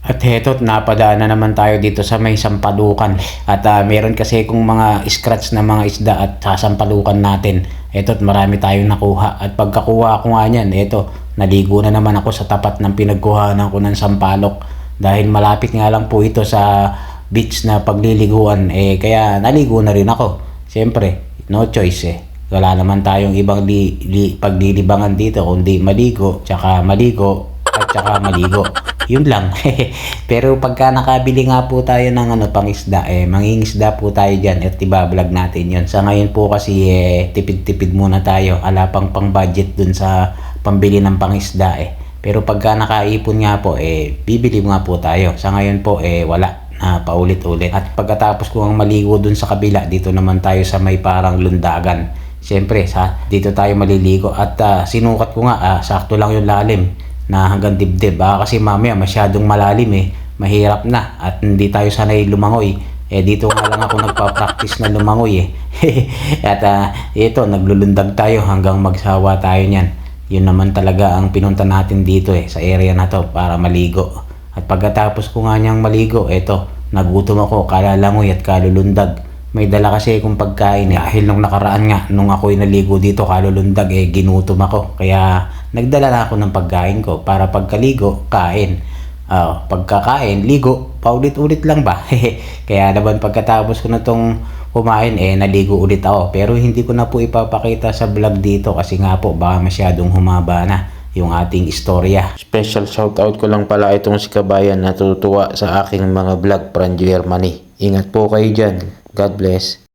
At heto, napadaan na naman tayo dito sa may sampalukan. At meron kasi kung mga scratch na mga isda at sasampalukan natin. Eto, marami tayong nakuha. At pagkakuha ko nga niyan, eto, naligo na naman ako sa tapat ng pinagkuhanan ko ng sampalok. Dahil malapit nga lang po ito sa beach na pagliliguan. Kaya naligo na rin ako. Siyempre, no choice Wala naman tayong ibang paglilibangan dito kundi maligo, tsaka maligo, at tsaka maligo. Yun lang. Pero pagka nakabili nga po tayo ng pangisda, mangingisda po tayo dyan at ibablog natin yun. Sa ngayon po kasi tipid-tipid muna tayo. Ala pang budget dun sa pambili ng pangisda Pero pagka nakaipon nga po, bibili nga po tayo. Sa ngayon po, wala na paulit-ulit. At pagkatapos ko ang maligo dun sa kabila, dito naman tayo sa may parang lundagan. Siyempre, dito tayo maliligo. At sinukat ko nga, sakto lang yung lalim na hanggang dibdib. Kasi mamaya masyadong malalim mahirap na at hindi tayo sanay lumangoy. Dito nga lang ako nagpa-practice na lumangoy At ito, naglulundag tayo hanggang magsawa tayo niyan. Yun naman talaga ang pinunta natin dito sa area na to para maligo. At pagkatapos ko nga niyang maligo, nagutom ako, kalalangoy at kalulundag. May dala kasi akong pagkain dahil nung nakaraan nga, nung ako'y naligo dito kalulundag ginutom ako. Kaya nagdala na ako ng pagkain ko para pagkaligo, kain. Pagkakain, ligo, paulit-ulit lang ba? Kaya naman pagkatapos ko na tong kumain, naligo ulit ako. Pero hindi ko na po ipapakita sa vlog dito kasi nga po baka masyadong humaba na yung ating istorya. Special shoutout ko lang pala itong si Kabayan na tutuwa sa aking mga vlog from Germany. Ingat po kayo dyan. God bless.